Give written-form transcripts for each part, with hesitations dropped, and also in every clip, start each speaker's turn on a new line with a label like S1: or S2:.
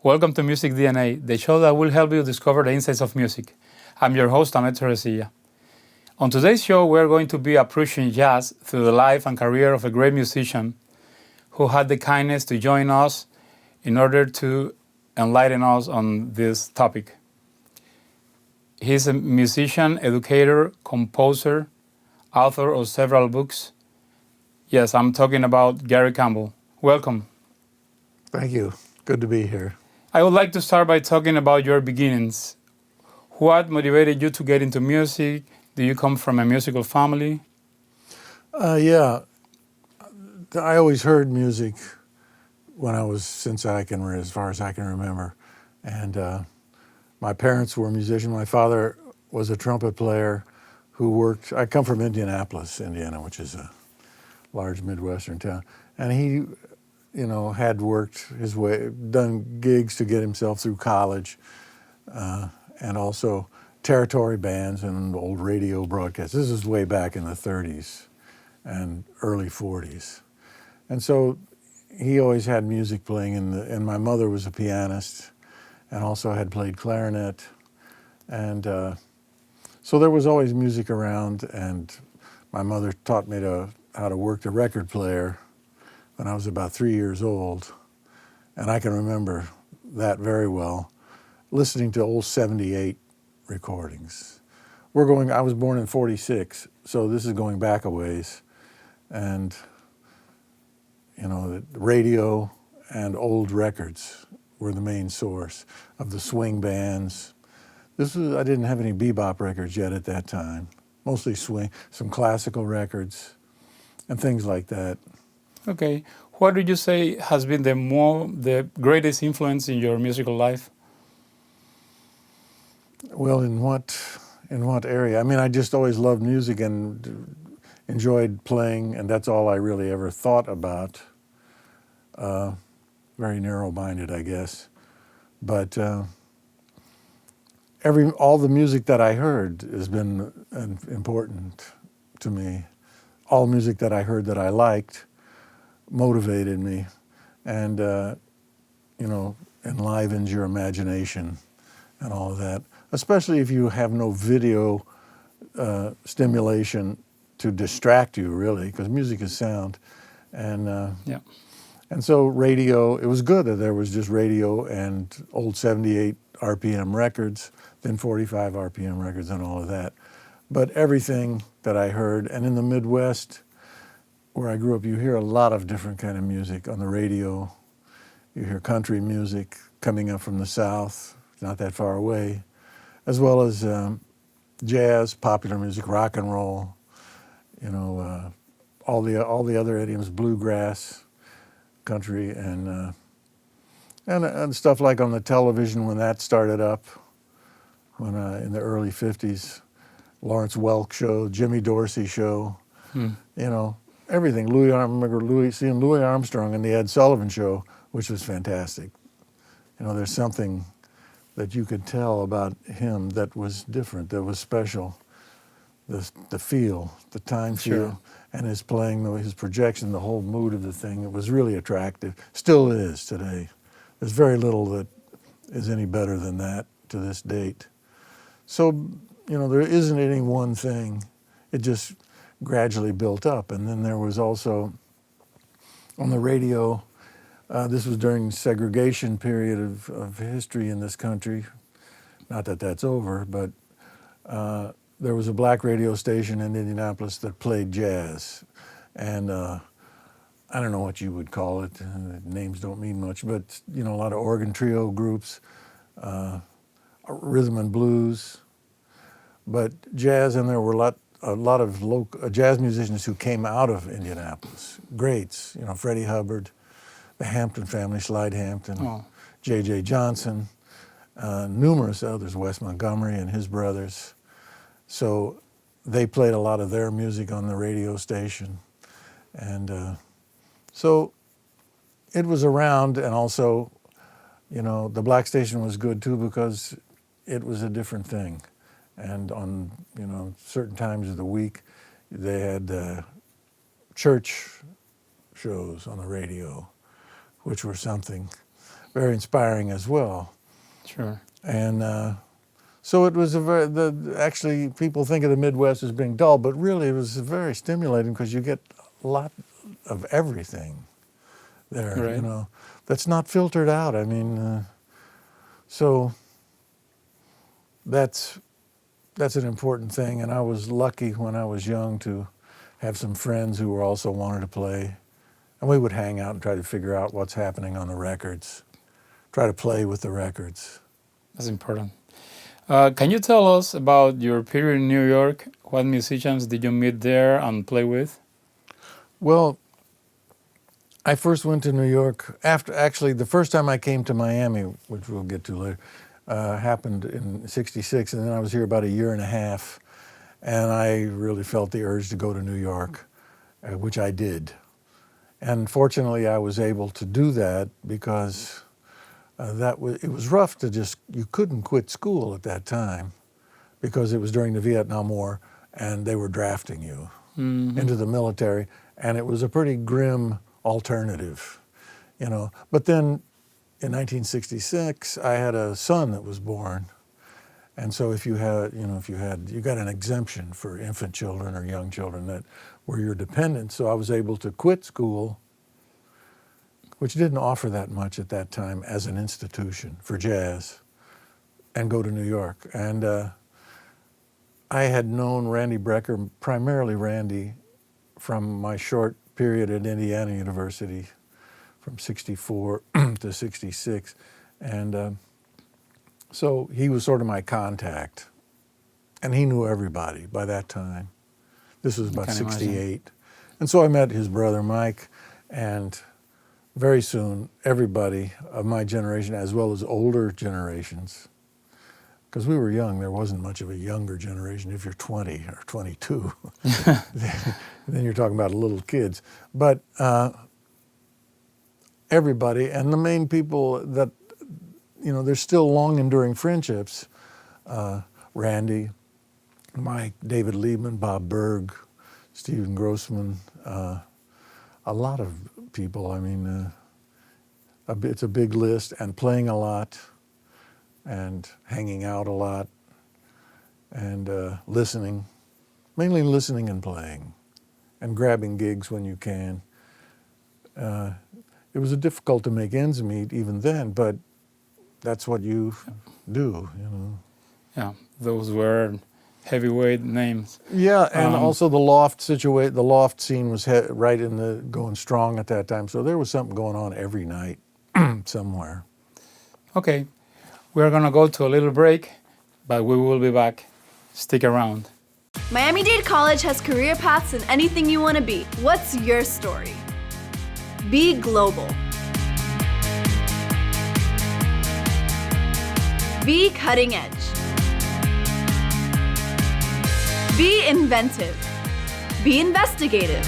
S1: Welcome to Music DNA, the show that will help you discover the insights of music. I'm your host, Ahmed Torresilla. On today's show, we're going to be approaching jazz through the life and career of a great musician who had the kindness to join us in order to enlighten us on this topic. He's a musician, educator, composer, author of several books. Yes, I'm talking about Gary Campbell. Welcome.
S2: Thank you. Good to be here.
S1: I would like to start by talking about your beginnings. What motivated you to get into music? Do you come from a musical family?
S2: Yeah, I always heard music as far as I can remember. And my parents were musicians. My father was a trumpet player I come from Indianapolis, Indiana, which is a large Midwestern town. And he, had worked his way, done gigs to get himself through college, and also territory bands and old radio broadcasts. This is way back in the 30s and early 40s. And so he always had music playing, and my mother was a pianist and also had played clarinet. And so there was always music around, and my mother taught me how to work the record player when I was about 3 years old. And I can remember that very well, listening to old 78 recordings. I was born in 46, so this is going back a ways. And, the radio and old records were the main source of the swing bands. I didn't have any bebop records yet at that time, mostly swing, some classical records, and things like that.
S1: Okay. What would you say has been the greatest influence in your musical life?
S2: Well, in what area? I mean, I just always loved music and enjoyed playing, and that's all I really ever thought about. Very narrow-minded, I guess. But all the music that I heard has been important to me. All music that I heard that I liked motivated me and, enlivened your imagination and all of that, especially if you have no video stimulation to distract you, really, because music is sound. And so radio, it was good that there was just radio and old 78 RPM records, then 45 RPM records and all of that. But everything that I heard, and in the Midwest, where I grew up, you hear a lot of different kind of music on the radio. You hear country music coming up from the South, not that far away, as well as jazz, popular music, rock and roll, all the other idioms, bluegrass, country, and stuff like on the television when that started up, in the early 50s, Lawrence Welk show, Jimmy Dorsey show, everything. I remember seeing Louis Armstrong in the Ed Sullivan Show, which was fantastic. There's something that you could tell about him that was different, that was special. The feel, the time feel, and his playing, his projection, the whole mood of the thing, it was really attractive. Still is today. There's very little that is any better than that to this date. So, there isn't any one thing. It just gradually built up. And then there was also, on the radio, this was during segregation period of history in this country. Not that that's over, but there was a black radio station in Indianapolis that played jazz. And I don't know what you would call it. Names don't mean much, but, a lot of organ trio groups, rhythm and blues, but jazz, and there were a lot of local jazz musicians who came out of Indianapolis. Greats, Freddie Hubbard, the Hampton family, Slide Hampton, J.J. Johnson, numerous others, Wes Montgomery and his brothers. So they played a lot of their music on the radio station. And so it was around, and also, the black station was good too because it was a different thing. And on, certain times of the week, they had church shows on the radio, which were something. very inspiring as well.
S1: Sure.
S2: And so it was actually people think of the Midwest as being dull, but really it was very stimulating because you get a lot of everything there,
S1: Right.
S2: you know, that's not filtered out. I mean, so that's an important thing. And I was lucky when I was young to have some friends who were also wanted to play. And we would hang out and try to figure out what's happening on the records, try to play with the records.
S1: That's important. Can you tell us about your period in New York? What musicians did you meet there and play with?
S2: Well, I first went to New York actually the first time I came to Miami, which we'll get to later, happened in '66, and then I was here about a year and a half, and I really felt the urge to go to New York, which I did. And fortunately, I was able to do that because it was rough to you couldn't quit school at that time because it was during the Vietnam War, and they were drafting you into the military, and it was a pretty grim alternative, you know. But then in 1966, I had a son that was born. And so if you got an exemption for infant children or young children that were your dependents. So I was able to quit school, which didn't offer that much at that time as an institution for jazz, and go to New York. And I had known Randy Brecker, primarily Randy, from my short period at Indiana University from '64 to '66. And so he was sort of my contact. And he knew everybody by that time. This was about '68. And so I met his brother Mike, and very soon everybody of my generation, as well as older generations, because we were young, there wasn't much of a younger generation. If you're 20 or 22, then you're talking about little kids. But everybody, and the main people that, you know, there's still long enduring friendships, Randy, Mike, David Liebman, Bob Berg, Stephen Grossman, a lot of people. I mean, it's a big list, and playing a lot and hanging out a lot and listening, mainly listening and playing and grabbing gigs when you can. It was difficult to make ends meet even then, but that's what you do, you know.
S1: Yeah, those were heavyweight names.
S2: Yeah, and also the loft scene was right in the going strong at that time, so there was something going on every night somewhere.
S1: Okay, we're gonna go to a little break, but we will be back. Stick around.
S3: Miami-Dade College has career paths in anything you want to be. What's your story? Be global. Be cutting edge. Be inventive. Be investigative.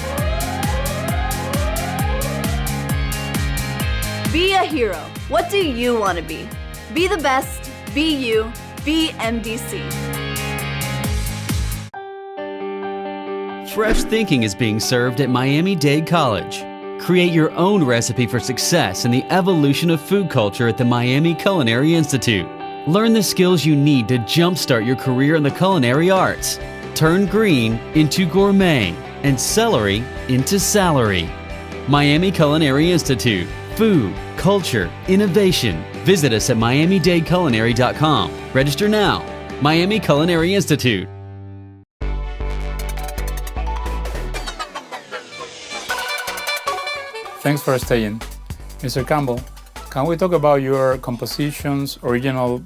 S3: Be a hero. What do you want to be? Be the best. Be you. Be MDC.
S4: Fresh thinking is being served at Miami-Dade College. Create your own recipe for success in the evolution of food culture at the Miami Culinary Institute. Learn the skills you need to jumpstart your career in the culinary arts. Turn green into gourmet and celery into salary. Miami Culinary Institute. Food, culture, innovation. Visit us at miamidadeculinary.com. Register now. Miami Culinary Institute.
S1: Thanks for staying. Mr. Campbell, can we talk about your compositions, original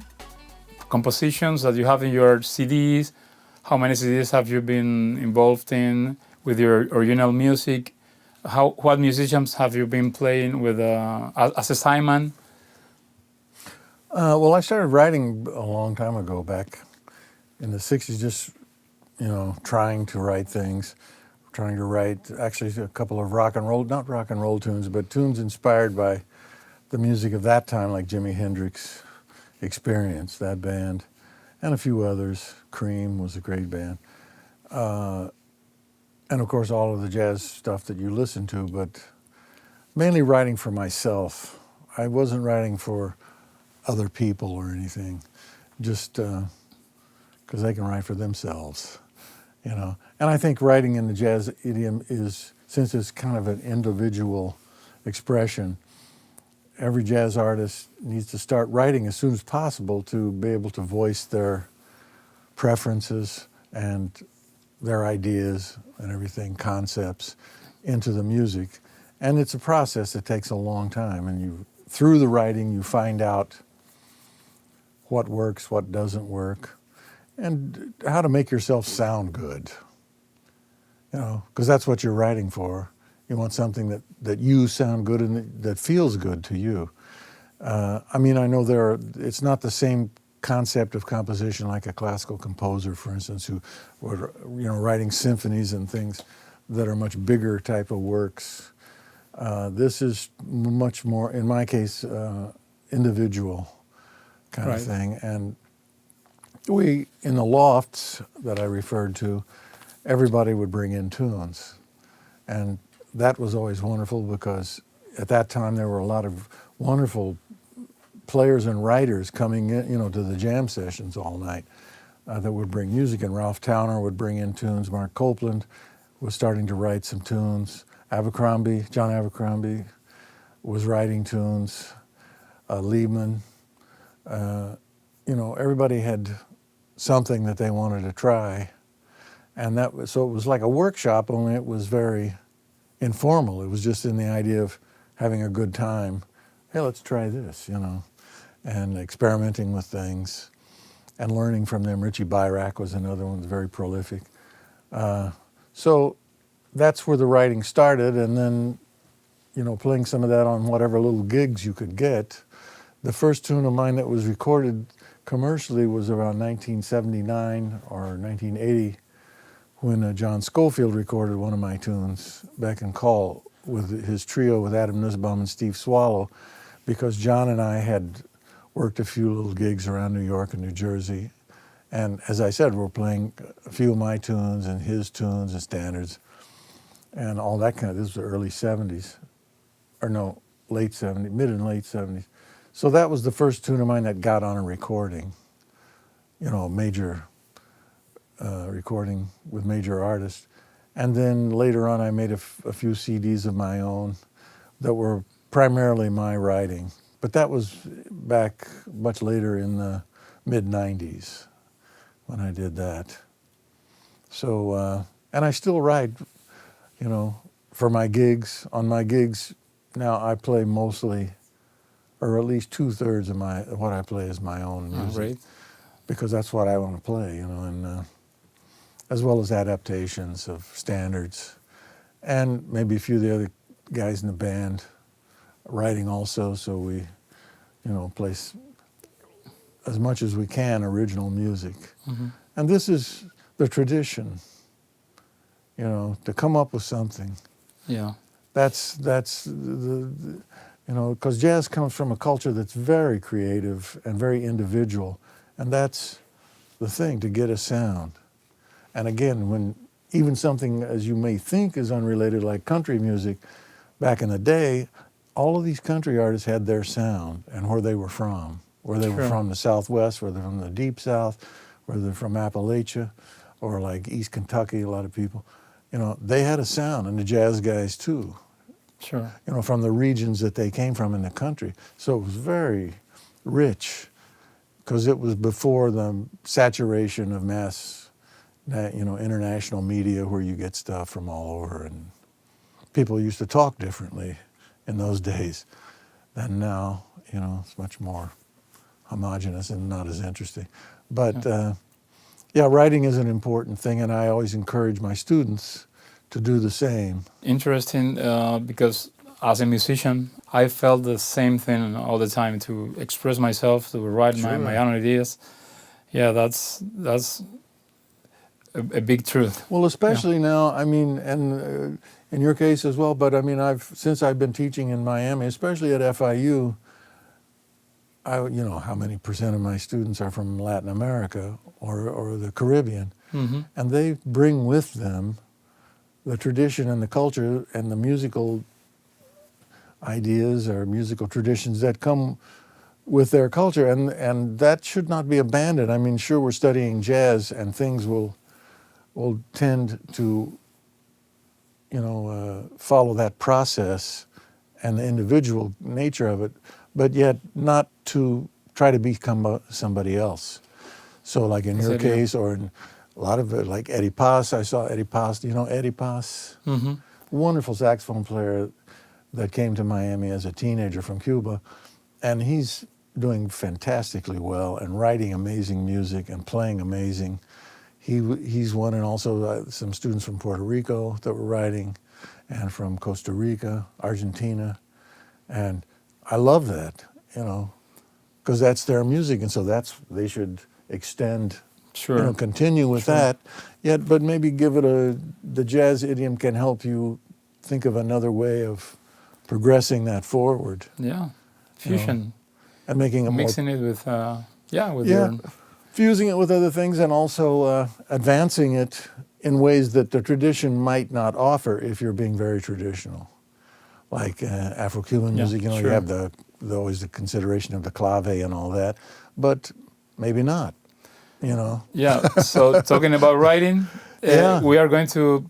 S1: compositions that you have in your CDs? How many CDs have you been involved in with your original music? What musicians have you been playing with as a sideman?
S2: Well, I started writing a long time ago, back in the '60s, just, you know, trying to write things. Trying to write actually a couple of not rock and roll tunes, but tunes inspired by the music of that time, like Jimi Hendrix Experience, that band, and a few others. Cream was a great band. And of course, all of the jazz stuff that you listen to, but mainly writing for myself. I wasn't writing for other people or anything, just because they can write for themselves, you know. And I think writing in the jazz idiom is, since it's kind of an individual expression, every jazz artist needs to start writing as soon as possible to be able to voice their preferences and their ideas and everything, concepts, into the music. And it's a process that takes a long time. And through the writing, you find out what works, what doesn't work, and how to make yourself sound good. You know, because that's what you're writing for. You want something that you sound good and that feels good to you. I mean, I know it's not the same concept of composition like a classical composer, for instance, who were, you know, writing symphonies and things that are much bigger type of works. This is much more, in my case, individual kind of thing. And we, in the lofts that I referred to, everybody would bring in tunes. And that was always wonderful because at that time there were a lot of wonderful players and writers coming in, you know, to the jam sessions all night that would bring music. And Ralph Towner would bring in tunes. Mark Copeland was starting to write some tunes. John Abercrombie was writing tunes. Liebman, you know, everybody had something that they wanted to try. And so it was like a workshop, only it was very informal. It was just in the idea of having a good time. Hey, let's try this, you know, and experimenting with things and learning from them. Richie Byrack was another one, very prolific. So that's where the writing started, and then, you know, playing some of that on whatever little gigs you could get. The first tune of mine that was recorded commercially was around 1979 or 1980, when John Schofield recorded one of my tunes, Beck and Call, with his trio with Adam Nussbaum and Steve Swallow, because John and I had worked a few little gigs around New York and New Jersey. And as I said, we're playing a few of my tunes and his tunes and standards and all that kind of, this was the early 70s, or no, late 70s, mid and late 70s. So that was the first tune of mine that got on a recording, you know, a major recording with major artists. And then later on, I made a few CDs of my own that were primarily my writing. But that was back much later in the mid-90s when I did that. So, and I still write, you know, for my gigs. On my gigs now, I play mostly, or at least 2/3 of what I play is my own music.
S1: Great.
S2: Because that's what I want to play, you know, and as well as adaptations of standards, and maybe a few of the other guys in the band writing also, so we, you know, play as much as we can original music. Mm-hmm. And this is the tradition, you know, to come up with something.
S1: Yeah.
S2: That's the you know, because jazz comes from a culture that's very creative and very individual, and that's the thing, to get a sound. And again, when even something as you may think is unrelated, like country music, back in the day, all of these country artists had their sound and where they were from. Where they were from the Southwest, where they're from the Deep South, where they're from Appalachia, or like East Kentucky, a lot of people. You know, they had a sound, and the jazz guys too.
S1: Sure.
S2: You know, from the regions that they came from in the country. So it was very rich, because it was before the saturation of mass, you know, international media, where you get stuff from all over, and people used to talk differently in those days than now. You know, it's much more homogenous and not as interesting. But yeah, writing is an important thing, and I always encourage my students to do the same.
S1: Interesting, because as a musician, I felt the same thing all the time, to express myself, to write my own ideas. Yeah, that's a big truth.
S2: Well, especially now, I mean, and in your case as well, but I mean, since I've been teaching in Miami, especially at FIU, you know, how many % of my students are from Latin America or the Caribbean, mm-hmm. and they bring with them the tradition and the culture and the musical ideas or musical traditions that come with their culture, and that should not be abandoned. I mean, sure, we're studying jazz, and things will tend to, follow that process and the individual nature of it, but yet not to try to become somebody else. So, like in your case, or in a lot of it, like Eddie Paz. I saw Eddie Paz. Do you know Eddie Paz?
S1: Mm-hmm.
S2: Wonderful saxophone player that came to Miami as a teenager from Cuba, and he's doing fantastically well and writing amazing music and playing amazing. He's one, and also some students from Puerto Rico that were writing, and from Costa Rica, Argentina, and I love that, because that's their music, and so they should extend,
S1: Sure.
S2: Continue with that. Yet, but maybe give it the jazz idiom can help you think of another way of progressing that forward.
S1: Yeah, fusion.
S2: And making it
S1: mixing it with
S2: fusing it with other things, and also advancing it in ways that the tradition might not offer if you're being very traditional. Like Afro-Cuban music,
S1: sure.
S2: You have always the consideration of the clave and all that, but maybe not,
S1: Yeah, so talking about writing, we are going to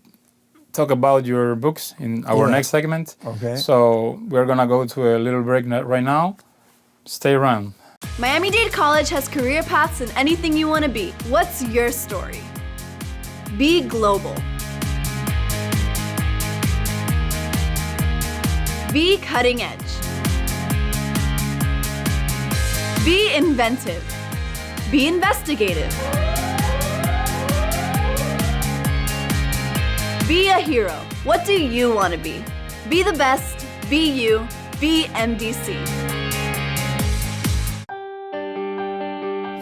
S1: talk about your books in our next segment.
S2: Okay.
S1: So we're going to go to a little break right now. Stay around.
S3: Miami-Dade College has career paths in anything you want to be. What's your story? Be global. Be cutting edge. Be inventive. Be investigative. Be a hero. What do you want to be? Be the best. Be you. Be MDC.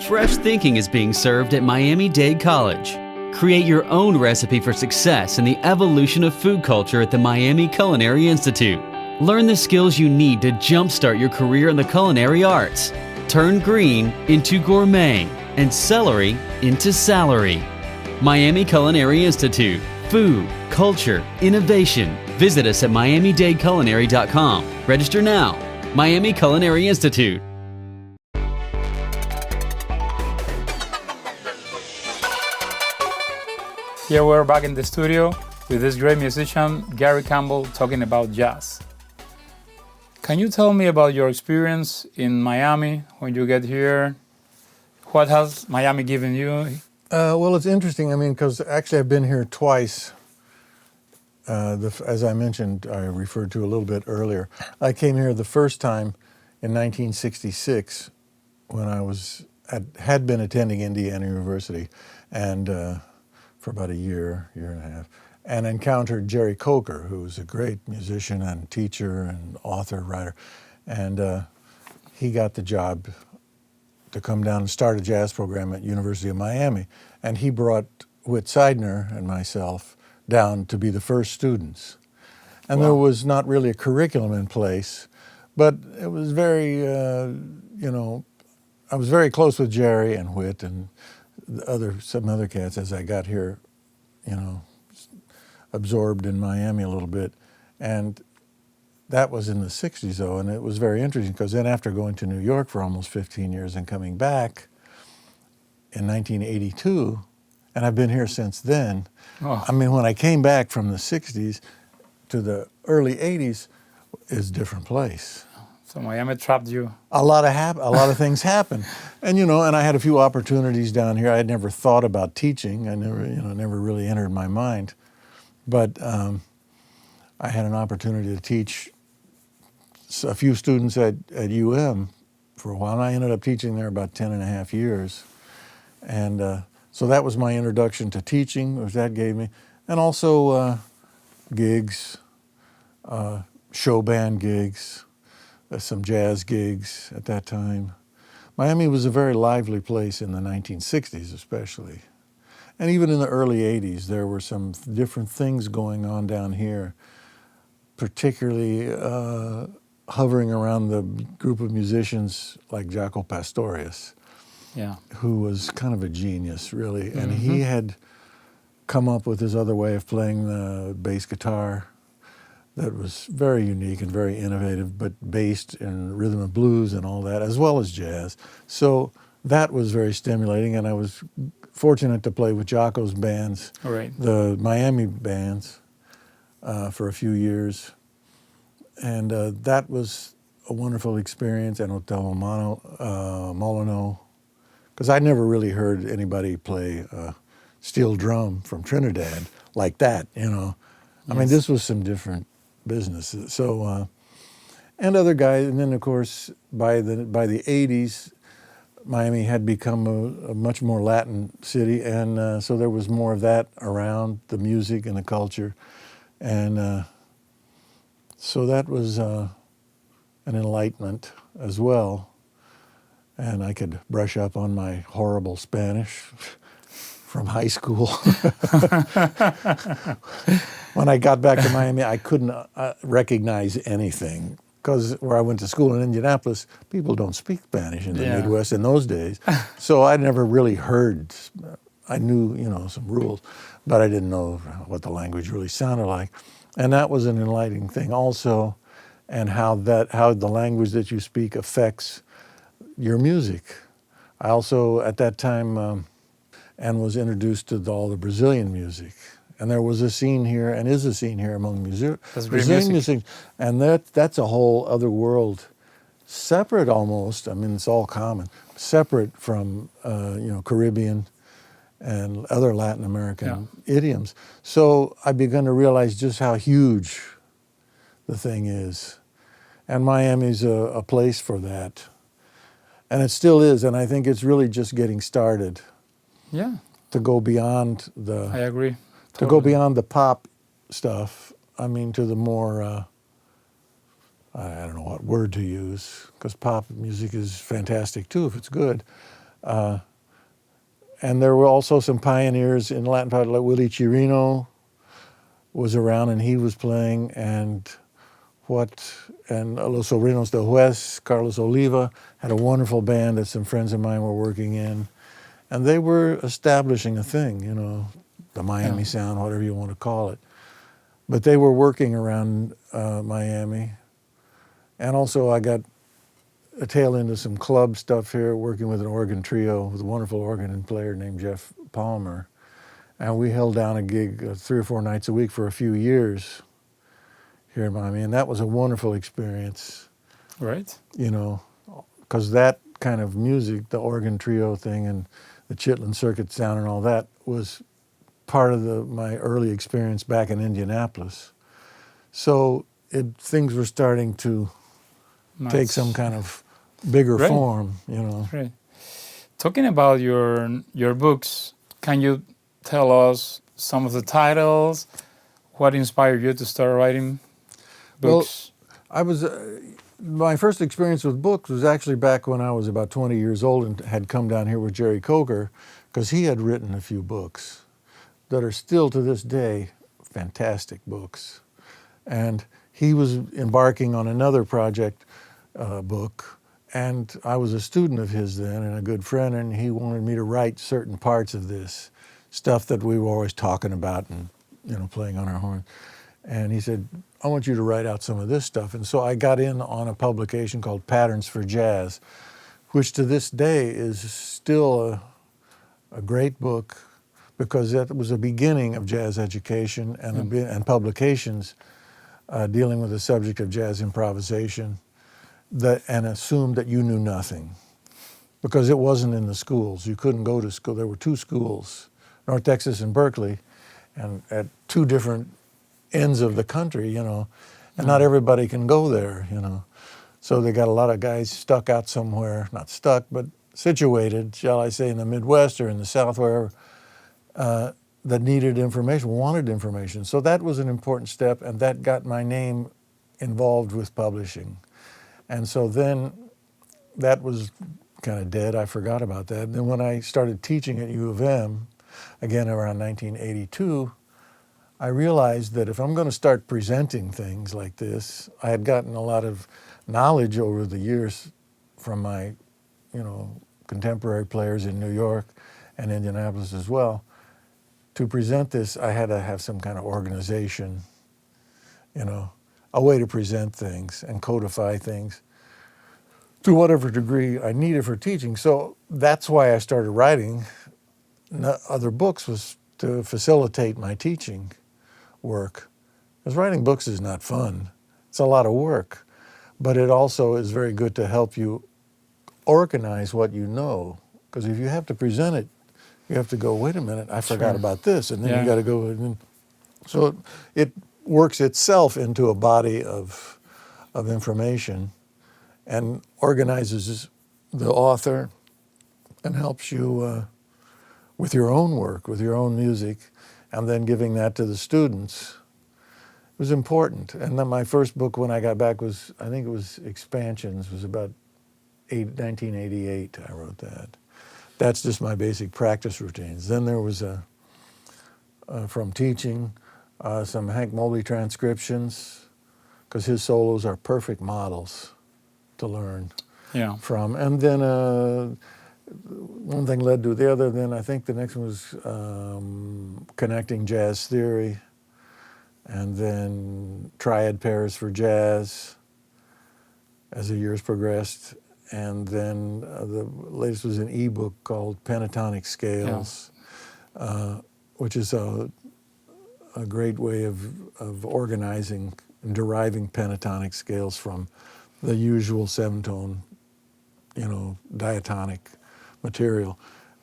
S4: Fresh thinking is being served at Miami-Dade College. Create your own recipe for success in the evolution of food culture at the Miami Culinary Institute. Learn the skills you need to jumpstart your career in the culinary arts. Turn green into gourmet and celery into salary. Miami Culinary Institute. Food, culture, innovation. Visit us at miamidadeculinary.com. Register now. Miami Culinary Institute.
S1: Here we're back in the studio with this great musician, Gary Campbell, talking about jazz. Can you tell me about your experience in Miami when you get here? What has Miami given you?
S2: Well, it's interesting. I mean, because actually I've been here twice. As I mentioned, I referred to a little bit earlier. I came here the first time in 1966 when I had been attending Indiana University, and for about a year and a half, and encountered Jerry Coker, who was a great musician and teacher and author, writer. And he got the job to come down and start a jazz program at University of Miami. And he brought Whit Seidner and myself down to be the first students. And there was not really a curriculum in place, but it was very, I was very close with Jerry and Whit and some other cats as I got here, absorbed in Miami a little bit. And that was in the 60s, though, and it was very interesting because then after going to New York for almost 15 years and coming back in 1982, and I've been here since then. Oh. I mean, when I came back from the 60s to the early 80s, it's a different place.
S1: So Miami trapped you.
S2: A lot of things happened, and and I had a few opportunities down here. I had never thought about teaching. I never really entered my mind, but I had an opportunity to teach a few students at UM for a while, and I ended up teaching there about 10 and a half years, and so that was my introduction to teaching, which that gave me, and also gigs, show band gigs. Some jazz gigs at that time. Miami was a very lively place in the 1960s especially. And even in the early 80s, there were some different things going on down here, particularly hovering around the group of musicians like Jaco Pastorius, who was kind of a genius, really. And he had come up with his other way of playing the bass guitar, that was very unique and very innovative, but based in rhythm and blues and all that, as well as jazz. So that was very stimulating, and I was fortunate to play with Jocko's bands,
S1: Right.
S2: the Miami bands, for a few years. And that was a wonderful experience, and Hotel Molino, because I never really heard anybody play steel drum from Trinidad like that, you know. I mean, this was some different business. So, and other guys, and then of course by the 80s, Miami had become a much more Latin city, and so there was more of that around, the music and the culture, and so that was an enlightenment as well. And I could brush up on my horrible Spanish from high school. When I got back to Miami, I couldn't recognize anything, because where I went to school in Indianapolis, people don't speak Spanish in the Midwest in those days. So I never really heard. I knew, you know, some rules, but I didn't know what the language really sounded like. And that was an enlightening thing also, and how the language that you speak affects your music. I also, at that time, and was introduced to all the Brazilian music. And there was a scene here, and is a scene here among Brazilian music. And that's a whole other world, separate almost. I mean, it's all common, separate from Caribbean and other Latin American idioms. So I began to realize just how huge the thing is. And Miami's a place for that. And it still is, and I think it's really just getting started.
S1: Yeah.
S2: To go beyond
S1: I agree.
S2: To go beyond the pop stuff, I mean, to the more, I don't know what word to use, because pop music is fantastic too if it's good. And there were also some pioneers in Latin pop, like Willie Chirino was around, and he was playing, and Los Sobrinos del Juez, Carlos Oliva, had a wonderful band that some friends of mine were working in. And they were establishing a thing, you know, the Miami sound, whatever you want to call it. But they were working around Miami. And also I got a tail into some club stuff here, working with an organ trio with a wonderful organ player named Jeff Palmer. And we held down a gig 3 or 4 nights a week for a few years here in Miami. And that was a wonderful experience.
S1: Right.
S2: You know, because that kind of music, the organ trio thing and the Chitlin Circuit sound and all that, was part of my early experience back in Indianapolis. So things were starting to take some kind of bigger form, you know.
S1: Right. Talking about your books, can you tell us some of the titles? What inspired you to start writing books?
S2: Well, my first experience with books was actually back when I was about 20 years old and had come down here with Jerry Coker, because he had written a few books that are still to this day fantastic books. And he was embarking on another project book, and I was a student of his then and a good friend, and he wanted me to write certain parts of this stuff that we were always talking about and, you know, playing on our horn. And he said, I want you to write out some of this stuff. And so I got in on a publication called Patterns for Jazz, which to this day is still a great book, because that was the beginning of jazz education and publications dealing with the subject of jazz improvisation, and assumed that you knew nothing, because it wasn't in the schools. You couldn't go to school. There were 2 schools, North Texas and Berkeley, and at 2 different ends of the country, you know, and not everybody can go there, you know. So they got a lot of guys stuck out somewhere, not stuck, but situated, shall I say, in the Midwest or in the South, wherever, that needed information, wanted information. So that was an important step, and that got my name involved with publishing. And so then that was kind of dead. I forgot about that. And then when I started teaching at U of M, again around 1982, I realized that if I'm going to start presenting things like this, I had gotten a lot of knowledge over the years from my, you know, contemporary players in New York and Indianapolis as well. To present this, I had to have some kind of organization, you know. a way to present things and codify things to whatever degree I needed for teaching. So that's why I started writing other books, was to facilitate my teaching work. Because writing books is not fun. It's a lot of work. But it also is very good to help you organize what you know. Because if you have to present it, you have to go, wait a minute, I forgot about this. And then you got to go. So it works itself into a body of information and organizes the author and helps you with your own work, with your own music, and then giving that to the students. It was important. And then my first book when I got back was, I think it was Expansions, was about 1988 I wrote that. That's just my basic practice routines. Then there was from teaching, some Hank Mobley transcriptions, because his solos are perfect models to learn from. And then one thing led to the other. Then I think the next one was connecting jazz theory, and then triad pairs for jazz as the years progressed. And then the latest was an ebook called Pentatonic Scales, which is a great way of organizing and deriving pentatonic scales from the usual seven-tone, diatonic material.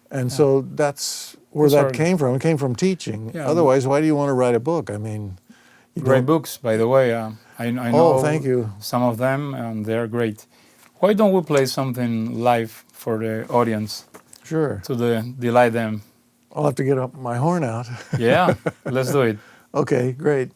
S2: And so that's where that came from. It came from teaching. Yeah. Otherwise, why do you want to write a book? I mean,
S1: great books, by the way. I know
S2: thank you.
S1: Some of them, and they're great. Why don't we play something live for the audience?
S2: Sure.
S1: To delight them.
S2: I'll have to get my horn out.
S1: Yeah, let's do it.
S2: Okay, great.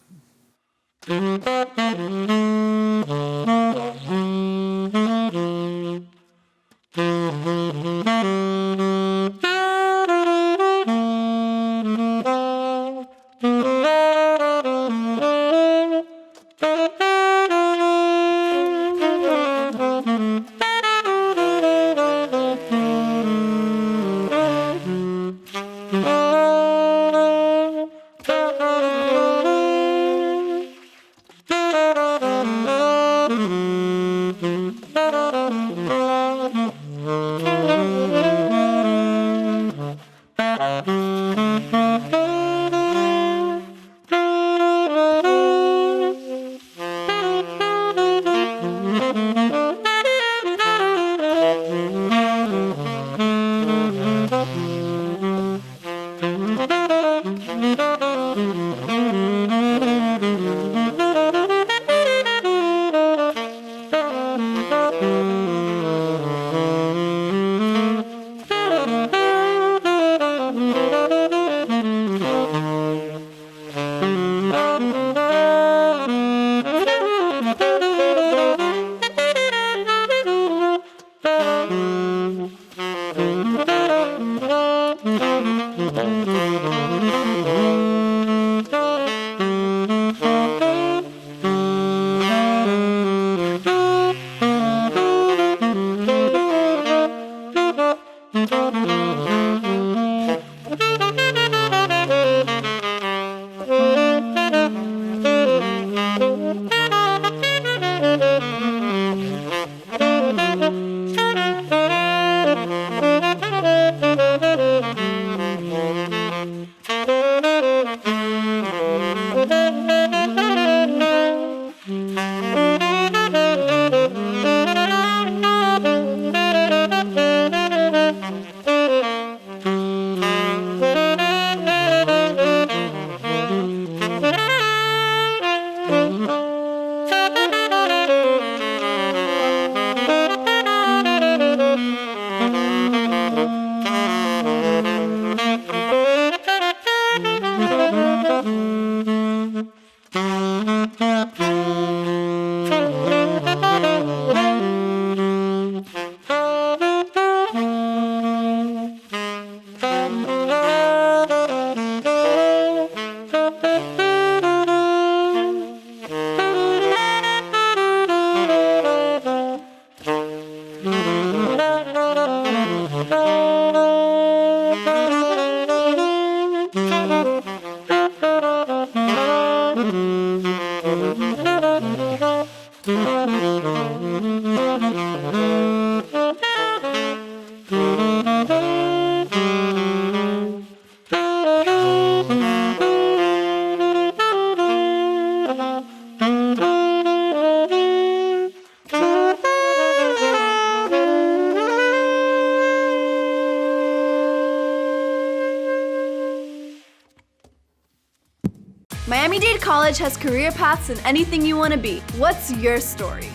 S3: Miami-Dade College has career paths in anything you want to be. What's your story?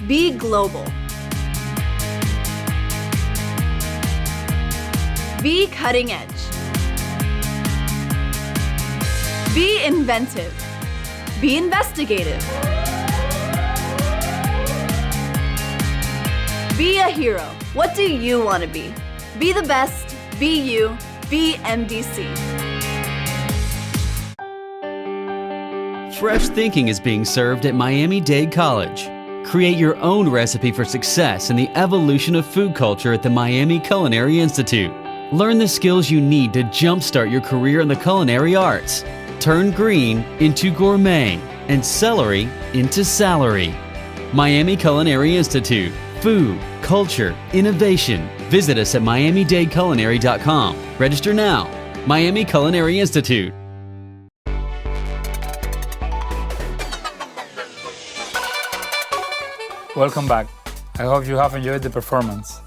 S3: Be global. Be cutting edge. Be inventive. Be investigative. Be a hero. What do you want to be? Be the best. Be you. Be MDC.
S4: Fresh thinking is being served at Miami-Dade College. Create your own recipe for success in the evolution of food culture at the Miami Culinary Institute. Learn the skills you need to jumpstart your career in the culinary arts. Turn green into gourmet and celery into salary. Miami Culinary Institute. Food, culture, innovation. Visit us at miamidadeculinary.com. Register now. Miami Culinary Institute.
S1: Welcome back. I hope you have enjoyed the performance.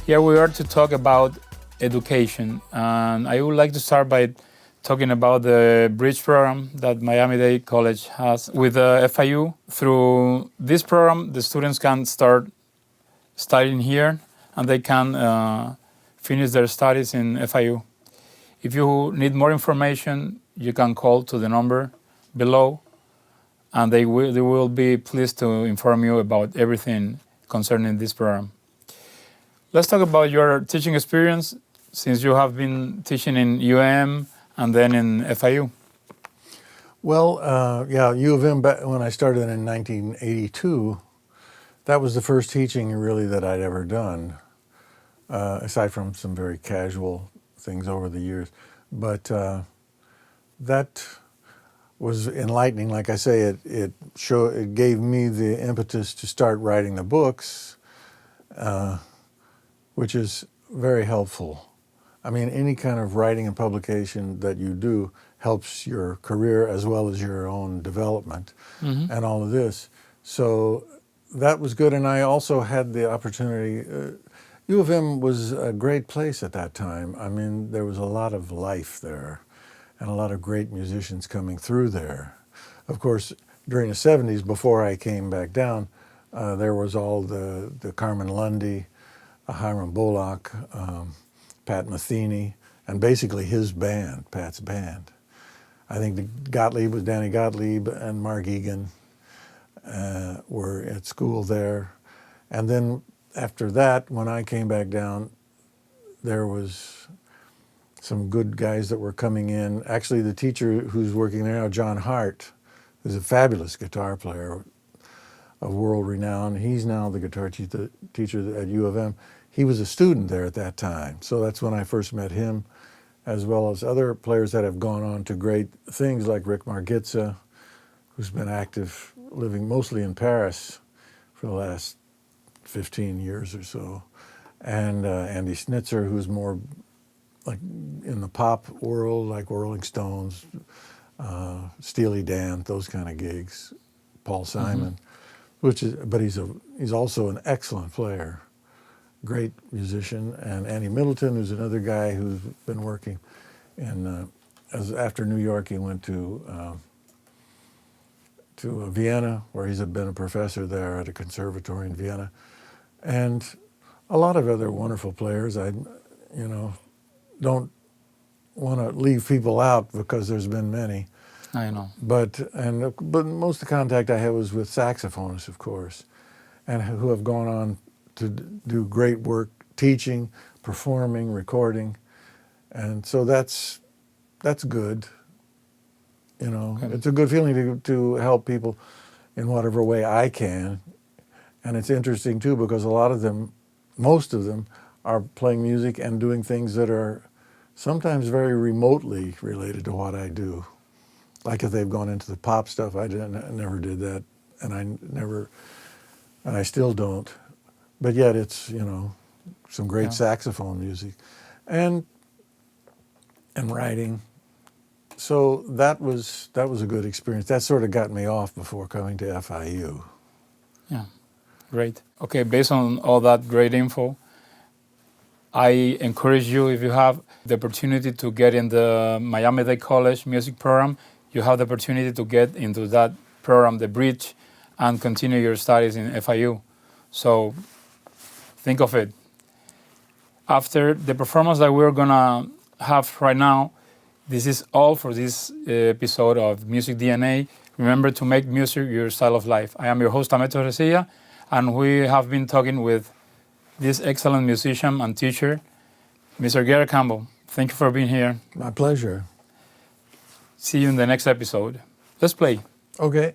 S1: Here we are to talk about education, and I would like to start by talking about the bridge program that Miami-Dade College has with FIU. Through this program, the students can start studying here and they can finish their studies in FIU. If you need more information, you can call to the number below, and they will be pleased to inform you about everything concerning this program. Let's talk about your teaching experience, since you have been teaching in UM and then in FIU.
S2: Well, yeah, U of M, when I started in 1982, that was the first teaching really that I'd ever done, aside from some very casual things over the years. But that was enlightening. Like I say, it gave me the impetus to start writing the books, which is very helpful. I mean, any kind of writing and publication that you do helps your career as well as your own development and all of this. So that was good, and I also had the opportunity. U of M was a great place at that time. I mean, there was a lot of life there and a lot of great musicians coming through there. Of course, during the 70s, before I came back down, there was all the Carmen Lundy, Hiram Bullock, Pat Metheny, and basically his band, Pat's band. I think Gottlieb was Danny Gottlieb and Mark Egan were at school there. And then after that, when I came back down, there was some good guys that were coming in. Actually, the teacher who's working there now, John Hart, who's a fabulous guitar player of world renown. He's now the guitar teacher at U of M. He was a student there at that time. So that's when I first met him, as well as other players that have gone on to great things like Rick Margitza, who's been active, living mostly in Paris for the last 15 years or so, and Andy Snitzer, who's more like in the pop world, like Rolling Stones, Steely Dan, those kind of gigs. Paul Simon, but he's also an excellent player, great musician. And Andy Middleton, who's another guy who's been working, and after New York, he went to Vienna, where he's been a professor there at a conservatory in Vienna, and a lot of other wonderful players. I, don't want to leave people out because there's been many.
S1: I know.
S2: But most of the contact I had was with saxophonists, of course, and who have gone on to do great work teaching, performing, recording, and so that's good. Okay. It's a good feeling to help people in whatever way I can, and it's interesting too because most of them, are playing music and doing things that are sometimes very remotely related to what I do. Like if they've gone into the pop stuff, I never did that, and I still don't. But yet it's some great saxophone music, and writing. So that was a good experience. That sort of got me off before coming to FIU.
S1: Yeah, great. Okay, based on all that great info, I encourage you, if you have the opportunity to get in the Miami-Dade College music program, you have the opportunity to get into that program, the Bridge, and continue your studies in FIU. So think of it. After the performance that we're gonna have right now, this is all for this episode of Music DNA. Remember to make music your style of life. I am your host, Ahmed Torresilla, and we have been talking with this excellent musician and teacher, Mr. Garrett Campbell. Thank you for being here.
S2: My pleasure.
S1: See you in the next episode. Let's play.
S2: Okay.